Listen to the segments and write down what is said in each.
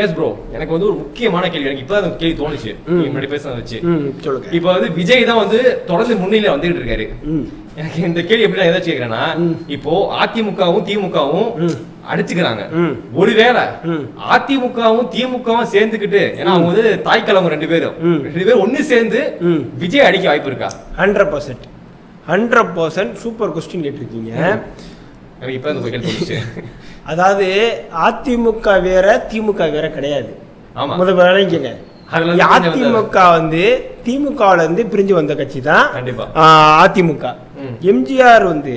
S bro, எனக்கு வந்து ஒரு முக்கியமான கேள்வி, எனக்கு இப்பதான் அந்த கேள்வி தோணுச்சு முன்னாடி பேச வச்சு. சொல்லுங்க. இப்போ வந்து விஜய் தான் வந்து தொடர்ந்து முன்னிலையில வந்துகிட்டு இருக்காரு. எனக்கு இந்த கேள்வி எப்படி நான் ஏதாச்சும் கேட்கிறேன்னா, இப்போ அதிமுகவும் திமுகவும் அடிச்சுக்கிறாங்க. ஒருவேளை அதிமுகவும் திமுகவும் சேர்ந்துக்கிட்டு, ஏன்னா அவங்க வந்து தாய்க்கிழமை ரெண்டு பேரும் ஒன்னு சேர்ந்து விஜய் அடிக்க வாய்ப்பு இருக்கா? 100% சூப்பர் கொஸ்டின் கேட்டிருக்கீங்க. எனக்கு இப்ப அந்த கேள்வி தோணுச்சு. அதாவது அதிமுக வேற திமுக வேற கிடையாது. முதல்ல அதிமுக வந்து திமுகல இருந்து பிரிஞ்சு வந்த கட்சி தான் அதிமுக. எம்ஜிஆர் வந்து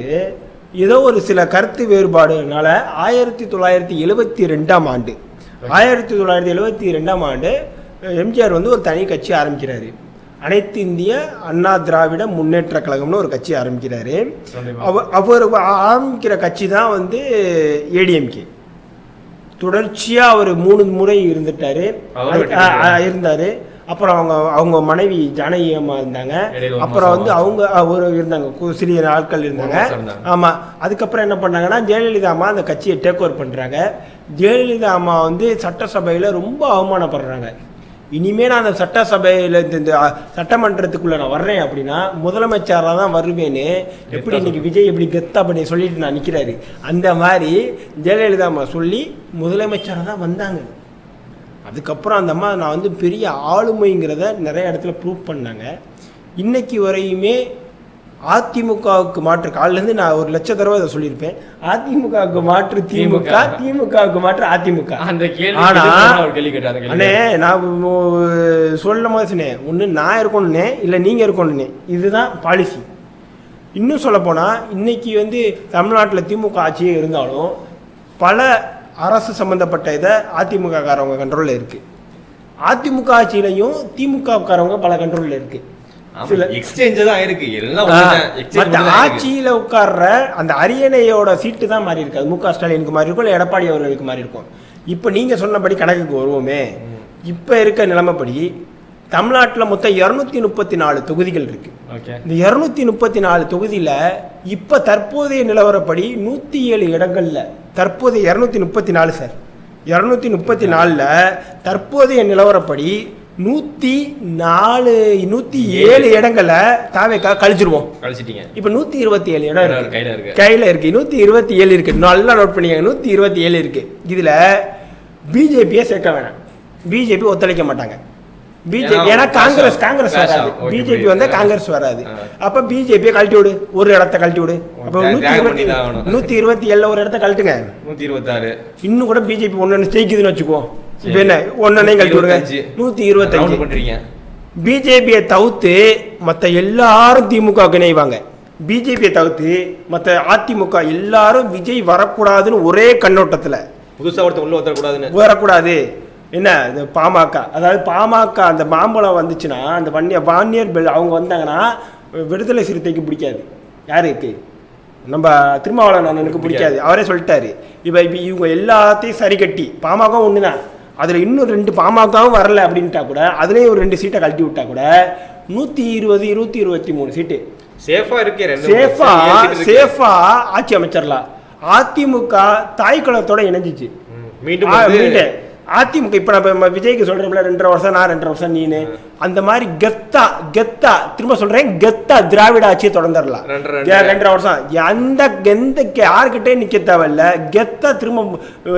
ஏதோ ஒரு சில கருத்து வேறுபாடுனால 1972ஆம் ஆண்டு எம்ஜிஆர் வந்து ஒரு தனி கட்சி ஆரம்பிக்கிறாரு. அனைத்து இந்திய அண்ணா திராவிட முன்னேற்ற கழகம்னு ஒரு கட்சி ஆரம்பிக்கிறாரு. அவர் ஆரம்பிக்கிற கட்சி தான் வந்து ஏடிஎம்கே. தொடர்ச்சியாக அவர் 3 முறை இருந்தார். அப்புறம் அவங்க மனைவி ஜானகி அம்மா இருந்தாங்க. அப்புறம் வந்து அவங்க இருந்தாங்க, சிறிய ஆட்கள் இருந்தாங்க. ஆமாம். அதுக்கப்புறம் என்ன பண்ணாங்கன்னா, ஜெயலலிதா அம்மா அந்த கட்சியை டேக் ஓவர் பண்ணுறாங்க. ஜெயலலிதா அம்மா வந்து சட்டசபையில் ரொம்ப அவமானப்படுறாங்க. இனிமேல் நான் அந்த சட்டசபையில் இந்த சட்டமன்றத்துக்குள்ளே நான் வர்றேன் அப்படின்னா முதலமைச்சராக தான் வருவேன்னு எப்படி இன்னைக்கு விஜய் எப்படி கெத்தா பண்ணி சொல்லிட்டு நான் நிற்கிறாரு. அந்த மாதிரி ஜெயலலிதா அம்மா சொல்லி முதலமைச்சராக தான் வந்தாங்க. அதுக்கப்புறம் அந்த அம்மா நான் வந்து பெரிய ஆளுமைங்கிறத நிறைய இடத்துல ப்ரூவ் பண்ணாங்க. இன்னைக்கு வரையுமே அதிமுகவுக்கு மாற்று, காலிலேருந்து நான் 1,00,000 தடவை அதை சொல்லியிருப்பேன், அதிமுகவுக்கு மாற்று திமுக, திமுகவுக்கு மாற்று அதிமுக. அண்ணே நான் சொல்லும் போது சொன்னேன், ஒன்று நான் இருக்கணும்னே இல்லை நீங்கள் இருக்கணும்னே, இதுதான் பாலிசி. இன்னும் சொல்லப்போனால் இன்னைக்கு வந்து தமிழ்நாட்டில் திமுக ஆட்சியே இருந்தாலும் பல அரசு சம்மந்தப்பட்ட இதை அதிமுக காரவங்க கண்ட்ரோலில் இருக்குது. அதிமுக ஆட்சியிலையும் திமுக காரவங்க பல கண்ட்ரோலில் இருக்குது. ஆட்சியில உட்கார்ற அந்த அரியணையோட சீட்டு தான் மாறி இருக்கு. அது மு.க. ஸ்டாலினுக்கு மாறி இருக்கும், இல்லை எடப்பாடி அவர்களுக்கு மாறி இருக்கும். இப்போ நீங்க சொன்னபடி கணக்குக்கு வருவோமே, இப்போ இருக்க நிலைமைப்படி தமிழ்நாட்டில் மொத்தம் 234 தொகுதிகள் இருக்கு. இந்த 234 தொகுதியில இப்ப தற்போதைய நிலவரப்படி 107 இடங்கள்ல, தற்போதைய 234 சார், 234ல தற்போதைய நிலவரப்படி 107 இடங்களை தாவேக்கா கழிச்சிருவோம். இப்ப 127 இடம் இருக்கு, கையில இருக்கு. 127 இருக்கு, நல்லா நோட் பண்ணிக்கங்க. 127 இருக்கு. இதுல பிஜேபியை சேர்க்க வேணாம், பிஜேபி ஒத்துழைக்க மாட்டாங்க. பிஜேபி ஏன்னா காங்கிரஸ் வராது, பிஜேபி வந்தா காங்கிரஸ் வராது. அப்ப பிஜேபியை கழட்டி விடு, ஒரு இடத்த கழட்டி விடு. அப்ப 127 ஒரு இடத்த கழட்டுங்க. 126 இன்னும் கூட பிஜேபி ஒன்னு ஜெயிக்குதுன்னு வச்சுக்கோ. இப்ப என்ன ஒன்னே கழட்டி விடுங்க, 125. பிஜேபியை தவிர்த்து மற்ற எல்லாரும் திமுக இணைவாங்க. பிஜேபியை தவிர்த்து மற்ற அதிமுக எல்லாரும் விஜய் வரக்கூடாதுன்னு ஒரே கண்ணோட்டத்துல, புதுசா ஒருத்தர் உள்ள வரக்கூடாது. என்ன இந்த பாமக, அதாவது பாமக அந்த மாம்பழம் வந்துச்சுன்னா, அந்த வான்னியர் பெல் அவங்க வந்தாங்கன்னா விடுதலை சிறுத்தைக்கு பிடிக்காது. யாருக்கு? நம்ம திருமாவளவன் அண்ணனுக்கு பிடிக்காது. அவரே சொல்லிட்டாரு. இப்போ இவங்க எல்லாத்தையும் சரி கட்டி, பாமக ஒன்று தான், அதில் இன்னும் 2 பாமகவும் வரல அப்படின்ட்டா கூட அதுலேயும் ஒரு 2 சீட்டை கழட்டி விட்டா கூட 120 123 சீட்டு சேஃபா ஆட்சி அமைச்சர்லாம். அதிமுக தாய்க்குளத்தோட இணைஞ்சிச்சு மீண்டும். அதிமுக இப்ப நம்ம விஜய்க்கு சொல்றோம்ல 2.5 வருஷம் நான் 2.5 வருஷம் நீனு, அந்த மாதிரி கெத்தா திரும்ப சொல்றேன், கெத்தா திராவிட ஆட்சியை தொடர்ந்துடலாம். 2.5 வருஷம் எந்த யாருக்கிட்டே நிக்க தேவையில்ல, கெத்தா திரும்ப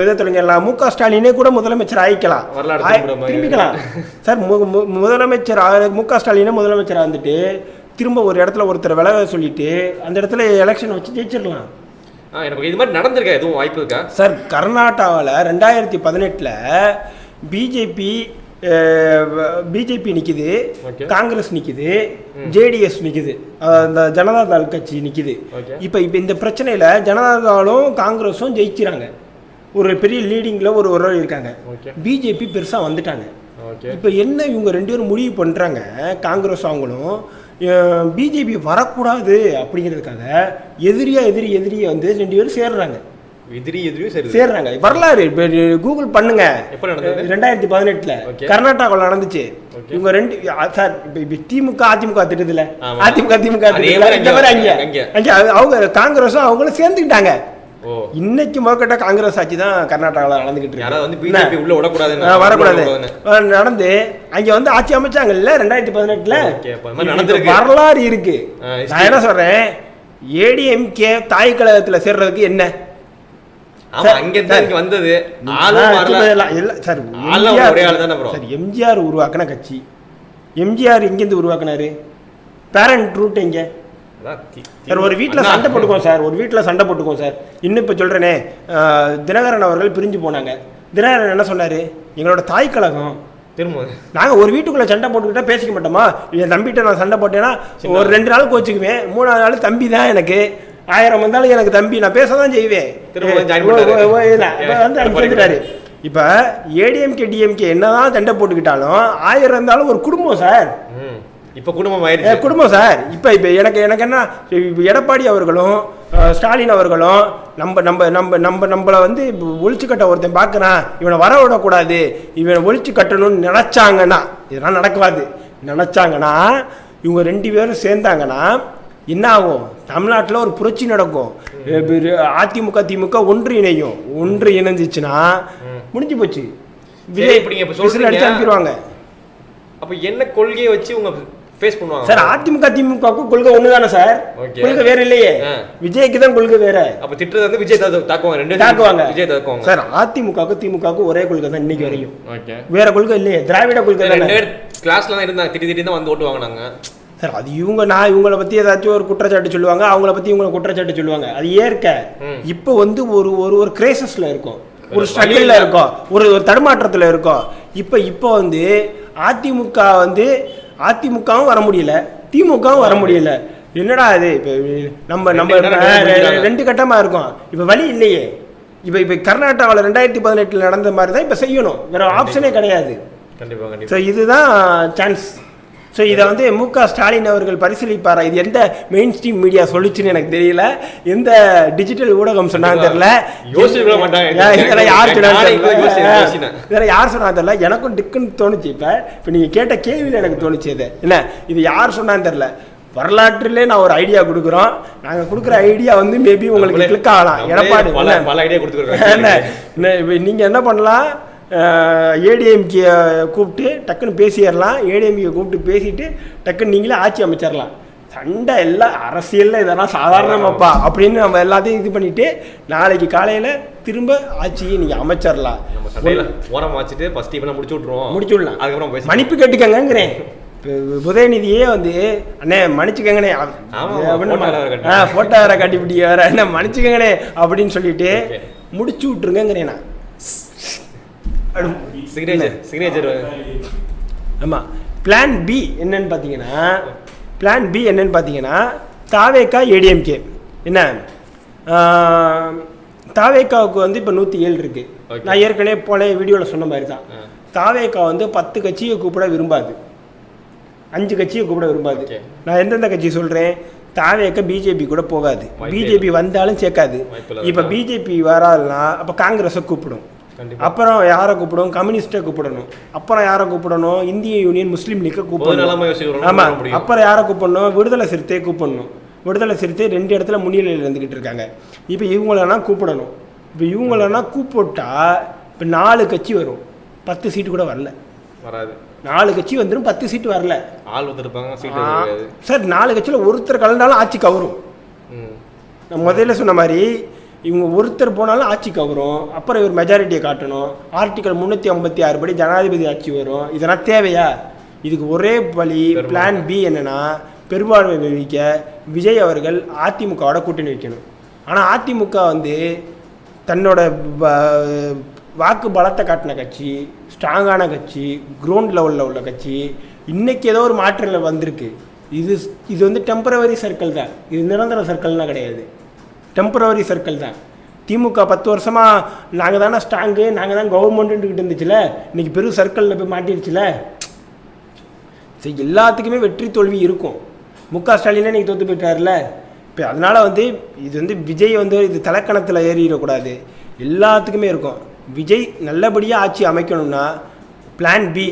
இதை தொடங்கிடலாம். மு.க. ஸ்டாலினே கூட முதலமைச்சர் ஆயிக்கலாம், திரும்பிக்கலாம் சார். முதலமைச்சர் மு.க. ஸ்டாலினே முதலமைச்சர் வந்துட்டு திரும்ப ஒரு இடத்துல ஒருத்தர் விலக சொல்லிட்டு அந்த இடத்துல எலெக்ஷன் வச்சு ஜெயிச்சிடலாம். இது மாதிரி நடந்திருக்கா? எதுவும் வாய்ப்பு இருக்கா சார்? கர்நாடகாவில் 2018 பிஜேபி நிற்குது, காங்கிரஸ் நிற்குது, ஜேடிஎஸ் நிற்குது, இந்த ஜனதாதள் கட்சி நிற்குது. இப்போ இந்த பிரச்சனையில் ஜனதாதளும் காங்கிரஸும் ஜெயிக்கிறாங்க, ஒரு பெரிய லீடிங்கில் ஒரு இருக்காங்க. பிஜேபி பெருசாக வந்துட்டாங்க. இப்போ என்ன இவங்க 2 பேரும் முடிவு பண்ணுறாங்க, காங்கிரஸ் அவங்களும் பிஜேபி வரக்கூடாது அப்படிங்கிறதுக்காக எதிரியா வந்து 2 பேரும் சேர்றாங்க. சேர்றாங்க. வரலாறு கூகுள் பண்ணுங்க, 2018 கர்நாடகாவில் நடந்துச்சு. இவங்க 2 சார் திமுக அதிமுக திட்டத்துல, அதிமுக திமுக இந்த மாதிரி அங்க அவங்க காங்கிரஸும் அவங்களும் சேர்ந்துக்கிட்டாங்க. இன்னைக்கு முதற்கட்ட காங்கிரஸ் ஆட்சி தான் கர்நாடகாவில் நடந்துகிட்டு இருக்கு. வரக்கூடாது நடந்து அங்க வந்து ஆட்சி அமைச்சாங்கல்ல 2018 வரலாறு இருக்கு. நான் என்ன சொல்றேன், ஏடிஎம்கே தாய் கழகத்துல சேர்றதுக்கு என்ன எம்ஜிஆர் உருவாக்கின கட்சி. எம்ஜிஆர் எங்கிருந்து உருவாக்குனாரு? பேரண்ட் ரூட் எங்க சார்? ஒரு வீட்டில் சண்டை போட்டுக்கோம் சார், ஒரு வீட்டில் சண்டை போட்டுக்கோம் சார். இன்னும் இப்போ சொல்கிறேனே, தினகரன் அவர்கள் பிரிஞ்சு போனாங்க. தினகரன் என்ன சொன்னார்? எங்களோட தாய் கழகம் திரும்ப நாங்கள் ஒரு வீட்டுக்குள்ளே சண்டை போட்டுக்கிட்டா பேசிக்க மாட்டோமா? என் தம்பிகிட்ட நான் சண்டை போட்டேன்னா ஒரு 2 நாள் கோச்சிக்குவேன், 3ஆவது நாள் தம்பி தான் எனக்கு, 1000 வந்தாலும் எனக்கு தம்பி, நான் பேச தான் செய்வேன். வந்து இப்போ ஏடிஎம்கே டிஎம்கே என்னதான் சண்டை போட்டுக்கிட்டாலும் 1000 இருந்தாலும் ஒரு குடும்பம் சார். இப்போ குடும்பம் சார். இப்போ எனக்கு என்ன, எடப்பாடி அவர்களும் ஸ்டாலின் அவர்களும் நம்மளை வந்து ஒழிச்சு கட்ட ஒருத்தன் பார்க்குறான், இவனை வர விடக்கூடாது, இவனை ஒழிச்சு கட்டணும்னு நினச்சாங்கன்னா, இதெல்லாம் நடக்காது. நினச்சாங்கன்னா இவங்க 2 பேரும் சேர்ந்தாங்கன்னா என்ன ஆகும்? தமிழ்நாட்டில் ஒரு புரட்சி நடக்கும். அதிமுக திமுக ஒன்று இணையும். ஒன்று இணைஞ்சிச்சுன்னா முடிஞ்சு போச்சு. விஜய் அடிச்சு அனுப்பிடுவாங்க. அப்போ என்ன கொள்கையை வச்சு உங்க ஃபேஸ் பண்ணுவாங்க சார்? அதிமுக திமுகவுக்கு கொள்கை ஒன்று தானே சார், கொள்கை வேற இல்லையே. விஜய்க்கு தான் கொள்கை வேற. அப்போ திட்டுறது வந்து விஜய் தாக்குவாங்க. விஜய் தாக்குவாங்க சார். அதிமுகவுக்கு திமுகவுக்கு ஒரே கொள்கை தான் இன்னைக்கு வரையும். வேற கொள்கை இல்லையே. திராவிட கொள்கை தான். கிளாஸ்ல தான் இருந்தாங்க, திட்டி தான் வந்து ஓட்டு வாங்கினாங்க சார். அது இவங்களை பத்தி ஏதாச்சும் ஒரு குற்றச்சாட்டு சொல்லுவாங்க, அவங்கள பத்தி இவங்களை குற்றச்சாட்டு சொல்லுவாங்க. அது ஏற்க இப்போ வந்து ஒரு கிரைசஸ்ல இருக்கும், ஒரு ஸ்ட்ரகிள்ல இருக்கும், ஒரு தடுமாற்றத்துல இருக்கும். இப்போ வந்து அதிமுக வந்து அதிமுகவும் வர முடியல, திமுகவும் வர முடியல. என்னடா இது? இப்போ நம்ம 2 கட்டமா இருக்கும். இப்போ வழி இல்லையே. இப்போ கர்நாடகாவில் 2018 நடந்த மாதிரி தான் இப்போ செய்யணும். வேற ஆப்ஷனே கிடையாது. ஸோ இதுதான் சான்ஸ். ஸோ இதை வந்து மு.க. ஸ்டாலின் அவர்கள் பரிசீலிப்பாரா? இது எந்த மெயின் ஸ்ட்ரீம் மீடியா சொல்லிச்சுன்னு எனக்கு தெரியல, எந்த டிஜிட்டல் ஊடகம் சொன்னான்னு தெரியல, யார் சொன்னான்னு தெரியல. எனக்கும் டிக்குன்னு தோணுச்சு. இப்போ நீங்கள் கேட்ட கேள்வியில் எனக்கு தோணுச்சு. இது என்ன, இது யார் சொன்னான்னு தெரியல. வரலாற்றிலே நான் ஒரு ஐடியா கொடுக்குறோம். நாங்கள் கொடுக்குற ஐடியா வந்து மேபி உங்களுக்கு கிளிக் ஆகலாம். எடப்பாடி நீங்கள் என்ன பண்ணலாம், ஏடிஎம்கே கூப்பிட்டு டக்குன்னு பேசிடலாம். ஏடிஎம்கே கூப்பிட்டு பேசிட்டு டக்குன்னு நீங்களே ஆட்சி அமைச்சிடலாம். சண்டை எல்லாம் அரசியலில் இதெல்லாம் சாதாரணமாப்பா அப்படின்னு நம்ம எல்லாத்தையும் இது பண்ணிட்டு நாளைக்கு காலையில் திரும்ப ஆட்சியை நீங்கள் அமைச்சிடலாம். முடிச்சுடலாம். மன்னிப்பு கேட்டுக்கங்கிறேன். உதயநிதியே வந்து அண்ணே மன்னிச்சுக்கங்கண்ணே, போட்டோ வேற கட்டிப்பிடி வேற என்ன மன்னிச்சுக்கங்கண்ணே அப்படின்னு சொல்லிட்டு முடிச்சு விட்டுருங்கிறேன் நான். ஆமாம். பிளான் பி என்னன்னு பார்த்தீங்கன்னா தாவேகா ஏடிஎம்கே. என்ன, தாவேகாவுக்கு வந்து இப்போ 107 இருக்கு. நான் ஏற்கனவே போன வீடியோவில் சொன்ன மாதிரி தான். தாவேகா வந்து 10 கட்சியை கூப்பிட விரும்பாது, 5 கட்சியை கூப்பிட விரும்பாது. நான் எந்தெந்த கட்சி சொல்கிறேன்? தாவேகா பிஜேபி கூட போகாது, பிஜேபி வந்தாலும் சேர்க்காது. இப்போ பிஜேபி வராதுன்னா அப்போ காங்கிரஸை கூப்பிடும், அப்புறம் யாரை கூப்பிடும்? கம்யூனிஸ்டை கூப்பிடணும், அப்புறம் யாரை கூப்பிடணும்? இந்திய யூனியன் முஸ்லீம் லீக்கை கூப்பிடணும். ஆமாம், அப்புறம் யாரை கூப்பிடணும்? விடுதலை சிறுத்தையை கூப்பிடணும். விடுதலை சிறுத்தை 2 இடத்துல முன்னிலையில் இருந்துக்கிட்டு இருக்காங்க. இப்போ இவங்களெல்லாம் கூப்பிடணும். இப்போ இவங்களெல்லாம் கூப்பிட்டா இப்போ 4 கட்சி வரும், 10 சீட்டு கூட வரல. 4 கட்சி வந்துடும், 10 சீட்டு வரல. சார் 4 கட்சியில் ஒருத்தர் கலந்தாலும் ஆட்சி கவரும். நான் முதல்ல சொன்ன மாதிரி இவங்க ஒருத்தர் போனாலும் ஆட்சி கவரும். அப்புறம் இவர் மெஜாரிட்டியை காட்டணும். ஆர்டிகல் 356 படி ஜனாதிபதி ஆட்சி வரும். இதெல்லாம் தேவையா? இதுக்கு ஒரே வழி பிளான் பி என்னன்னா, பெரும்பான்மை நிரூபிக்க விஜய் அவர்கள் அதிமுகவோட கூட்டணி வைக்கணும். ஆனால் அதிமுக வந்து தன்னோட வாக்கு பலத்தை காட்டின கட்சி, ஸ்ட்ராங்கான கட்சி, கிரவுண்ட் லெவலில் உள்ள கட்சி. இன்றைக்கி ஏதோ ஒரு மாற்றங்கள் வந்திருக்கு. இது வந்து டெம்பரவரி சர்க்கிள் தான், இது நிரந்தர சர்க்கிள்லாம் கிடையாது, டெம்பரவரி சர்க்கிள் தான். திமுக 10 வருஷமாக நாங்கள் தானே ஸ்ட்ராங்கு, நாங்கள் தான் கவர்மெண்ட்டுக்கிட்டு இருந்துச்சுல, இன்றைக்கி பெரும் சர்க்கிளில் போய் மாட்டிடுச்சுல. சரி, எல்லாத்துக்குமே வெற்றி தோல்வி இருக்கும். மு.க. ஸ்டாலினே இன்றைக்கி தோற்று போயிட்டார்ல. இப்போ அதனால் வந்து இது வந்து விஜய் வந்து இது தலைக்கணத்தில் ஏறிடக்கூடாது, எல்லாத்துக்குமே இருக்கும். விஜய் நல்லபடியாக ஆட்சி அமைக்கணும்னா பிளான் பி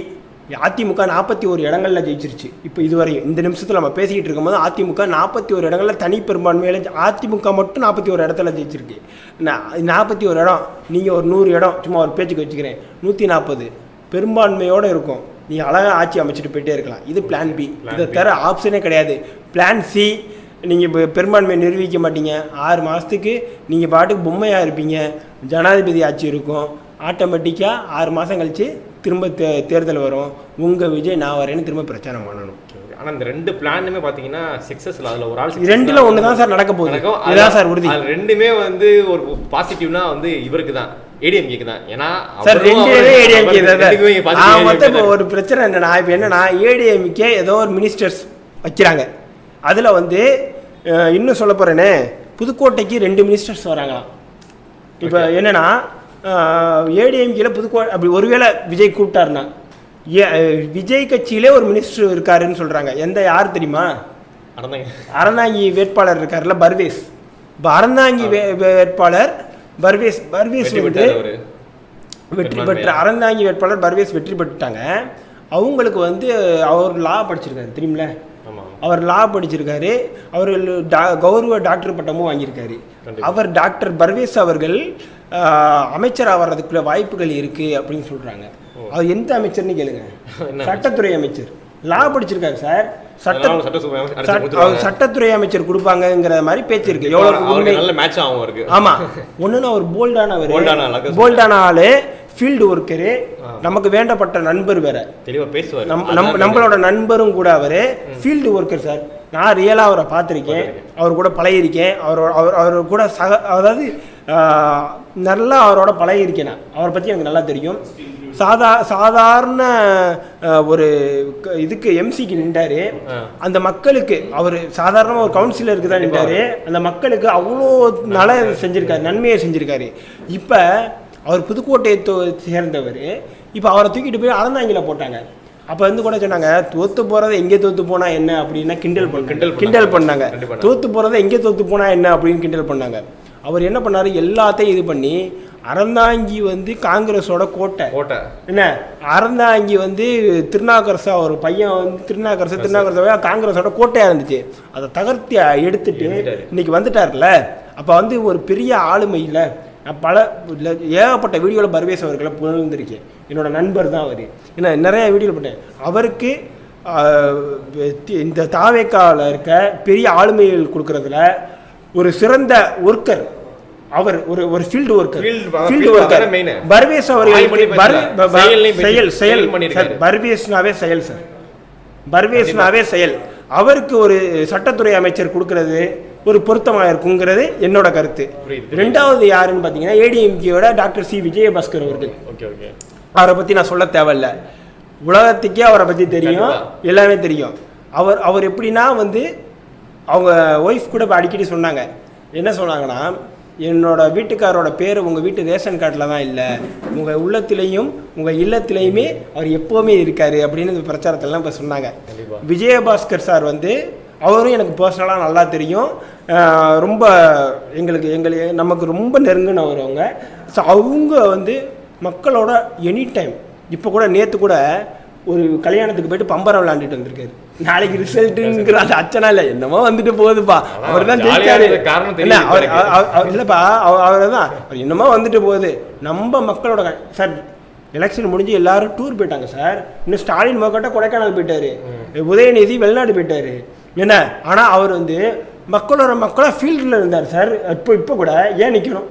அதிமுக 41 இடங்களில் ஜெயிச்சிருச்சு. இப்போ இதுவரையும் இந்த நிமிஷத்தில் நம்ம பேசிக்கிட்டு இருக்கும்போது அதிமுக 41 இடங்களில் தனி பெரும்பான்மையில் அதிமுக மட்டும் 41 இடத்துல ஜெயிச்சிருக்கு. 41 இடம், நீங்கள் ஒரு 100 இடம் சும்மா ஒரு பேச்சுக்கு வச்சுக்கிறேன், 140 பெரும்பான்மையோடு இருக்கும். நீங்கள் அழகாக ஆட்சி அமைச்சிட்டு போயிட்டே இருக்கலாம். இது பிளான் பி. இதை தவிர ஆப்ஷனே கிடையாது. பிளான் சி, நீங்கள் இப்போ பெரும்பான்மையை நிரூபிக்க மாட்டீங்க, 6 மாதத்துக்கு நீங்கள் பாட்டுக்கு பொம்மையாக இருப்பீங்க, ஜனாதிபதி ஆட்சி இருக்கும், ஆட்டோமேட்டிக்காக 6 மாதம் கழித்து திரும்ப தேர்தல் வரும், உங்கள் விஜய் நான் வரேன்னு திரும்ப பிரச்சாரம் பண்ணணும். ஆனால் இந்த 2 பிளானுமே பார்த்தீங்கன்னா சக்ஸஸில் அதில் ஒரு ஆள் 2ல் ஒன்று தான் சார் நடக்க போகுது. இதுதான் சார் உறுதி. அது 2மே வந்து ஒரு பாசிட்டிவ்னா வந்து இவருக்கு தான், ஏடிஎம்கேக்கு தான். ஏன்னா சார் 2மே ஏடிஎம்கே தான். மொத்தம் இப்போ ஒரு பிரச்சனை என்னன்னா, இப்போ என்னன்னா ஏடிஎம்கே ஏதோ ஒரு மினிஸ்டர்ஸ் வைக்கிறாங்க. அதில் வந்து இன்னும் சொல்ல போகிறேனே, புதுக்கோட்டைக்கு 2 மினிஸ்டர்ஸ் வராங்களாம். இப்போ என்னென்னா ஏடிஎம்கேல புதுக்கோட்டை அப்படி ஒருவேளை விஜய் கூப்பிட்டாருன்னா, விஜய் கட்சியிலே ஒரு மினிஸ்டர் இருக்காருன்னு சொல்கிறாங்க. யார் தெரியுமா? அறந்தாங்கி வேட்பாளர் இருக்காருல்ல, பர்வேஸ். இப்போ அறந்தாங்கி வேட்பாளர் பர்வேஸ் வந்து வெற்றி பெற்ற அறந்தாங்கி வேட்பாளர் பர்வேஸ் வெற்றி பெற்றுட்டாங்க. அவங்களுக்கு வந்து அவர் லா படிச்சிருக்காரு தெரியுமில்ல, அவர் லா படிச்சிருக்காரு, அவர் கௌரவ டாக்டர் பட்டமும் வாங்கியிருக்காரு. அவர் டாக்டர் பர்வேஸ் அவர்கள் அமைச்சராக வர்றதுக்குள்ள வாய்ப்புகள் இருக்குது அப்படின்னு சொல்கிறாங்க. அவர் எந்த அமைச்சர்னு கேளுங்க, சட்டத்துறை அமைச்சர், லா படிச்சிருக்காரு சார். சட்டத்துறை அமைச்சர் கொடுப்பாங்கங்கிற மாதிரி பேச்சு இருக்கு. எவ்வளவு ஆமா, ஒண்ணுன்னா ஒரு போல்டான ஆளு, ஃபீல்டு ஒர்க்கரு, நமக்கு வேண்டப்பட்ட நண்பர் வேற, தெளிவா பேசுவார், நம்மளோட நண்பரும் கூட அவரு ஃபீல்டு ஒர்க்கர் சார். நான் ரியலாக அவரை பார்த்துருக்கேன், அவர் கூட பழகிருக்கேன், அவர் கூட அதாவது நல்லா அவரோட பழகிருக்கேன். நான் அவரை பற்றி எனக்கு நல்லா தெரியும். சாதாரண ஒரு இதுக்கு எம்சிக்கு நின்றாரு, அந்த மக்களுக்கு அவர் சாதாரணமாக ஒரு கவுன்சிலருக்கு தான் நின்றாரு, அந்த மக்களுக்கு அவ்வளோ நல செஞ்சுருக்காரு, நன்மையை செஞ்சுருக்காரு. இப்போ அவர் புதுக்கோட்டையை சேர்ந்தவர், இப்போ அவரை தூக்கிட்டு போய் அறந்தாங்கில போட்டாங்க. அப்போ வந்து கூட சொன்னாங்க, தோற்று போகிறத எங்கே தோற்று போனால் என்ன அப்படின்னா கிண்டல் பண்ணாங்க. தோற்று போகிறத எங்கே தோற்று போனால் என்ன அப்படின்னு கிண்டல் பண்ணாங்க. அவர் என்ன பண்ணார், எல்லாத்தையும் இது பண்ணி அறந்தாங்கி வந்து காங்கிரஸோட கோட்டை என்ன, அறந்தாங்கி வந்து திருநாக்கரசா ஒரு பையன் வந்து திருநாக்கரசா காங்கிரஸோட கோட்டையாக இருந்துச்சு, அதை தகர்த்தி எடுத்துட்டு இன்னைக்கு வந்துட்டார்ல. அப்போ வந்து ஒரு பெரிய ஆளுமையில் நான் ஏகப்பட்ட வீடியோவில் பர்வேஸ் அவர்களை புகழ்ந்திருக்கேன். என்னோட நண்பர் தான் அவர், ஏன்னா நிறைய வீடியோவில் போட்டேன். அவருக்கு இந்த தாவேக்காவில் இருக்க பெரிய ஆளுமைகள் கொடுக்கறதுல ஒரு சிறந்த ஒர்க்கர் அவர், ஒரு ஃபீல்டு ஒர்க்கர் பர்வேஸ் அவர்கள். பர்வேஸ்னாவே செயல் சார், பர்வேஸ்னாவே செயல். அவருக்கு ஒரு சட்டத்துறை அமைச்சர் கொடுக்கறது ஒரு பொருத்தமாக இருக்குங்கிறது என்னோட கருத்து. 2வது யாருன்னு பார்த்தீங்கன்னா ஏடிஎம்கேயோட டாக்டர் சி விஜயபாஸ்கர் அவர்கள். அவரை பற்றி நான் சொல்ல தேவையில்ல, உலகத்துக்கே அவரை பற்றி தெரியும், எல்லாமே தெரியும். அவர் எப்படின்னா வந்து அவங்க ஒய்ஃப் கூட அடிக்கடி சொன்னாங்க, என்ன சொன்னாங்கன்னா, என்னோட வீட்டுக்காரோட பேர் உங்கள் வீட்டு ரேஷன் கார்டில் தான் இல்லை, உங்கள் உள்ளத்திலையும் உங்கள் இல்லத்திலையுமே அவர் எப்போவுமே இருக்கார் அப்படின்னு இந்த பிரச்சாரத்திலலாம் இப்போ சொன்னாங்க. விஜயபாஸ்கர் சார் வந்து அவரும் எனக்கு பர்சனலாக நல்லா தெரியும், ரொம்ப நமக்கு ரொம்ப நெருங்கினவர் அவங்க. ஸோ அவங்க வந்து மக்களோட எனி டைம், இப்போ கூட நேற்று கூட ஒரு கல்யாணத்துக்கு போயிட்டு பம்பரம் விளையாண்டுட்டு வந்திருக்காரு. நாளைக்கு ரிசல்ட்டுங்கிற அந்த அச்சனா இல்லை, என்னமோ வந்துட்டு போகுதுப்பா, அவர் தான் ஜெயிச்சாரு இல்லைப்பா, அவர் தான் அவர் என்னமோ வந்துட்டு போகுது. நம்ம மக்களோட சார் எலெக்ஷன் முடிஞ்சு எல்லாரும் டூர் போயிட்டாங்க சார். இன்னும் ஸ்டாலின் மக்கட்ட கொடைக்கானல் போயிட்டாரு, உதயநிதி வெளிநாடு போயிட்டாரு என்ன. ஆனால் அவர் வந்து மக்களாக ஃபீல்டில் இருந்தார் சார். இப்போ கூட ஏன் நிற்கணும்,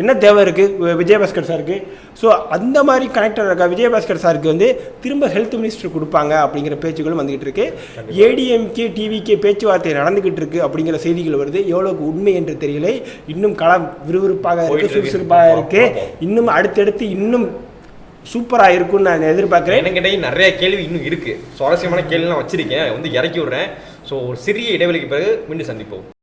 என்ன தேவை இருக்குது விஜயபாஸ்கர் சாருக்கு? ஸோ அந்த மாதிரி கனெக்டர் இருக்கா விஜயபாஸ்கர் சாருக்கு வந்து திரும்ப ஹெல்த் மினிஸ்டர் கொடுப்பாங்க அப்படிங்கிற பேச்சுகளும் வந்துக்கிட்டு இருக்கு. ஏடிஎம்கே டிவிகே பேச்சுவார்த்தை நடந்துக்கிட்டு இருக்கு அப்படிங்கிற செய்திகள் வருது. எவ்வளோக்கு உண்மை என்று தெரியலை. இன்னும் களம் விறுவிறுப்பாக இருக்குது, சுறுசுறுப்பாக இருக்குது. இன்னும் அடுத்தடுத்து இன்னும் சூப்பராக இருக்கும்னு நான் எதிர்பார்க்குறேன். என்கிட்ட நிறைய கேள்வி இன்னும் இருக்குது, சுவாரஸ்யமான கேள்விலாம் வச்சிருக்கேன், வந்து இறக்கி விடுறேன். ஸோ ஒரு சிறிய இடைவெளிக்கு பிறகு மீண்டும் சந்திப்போம்.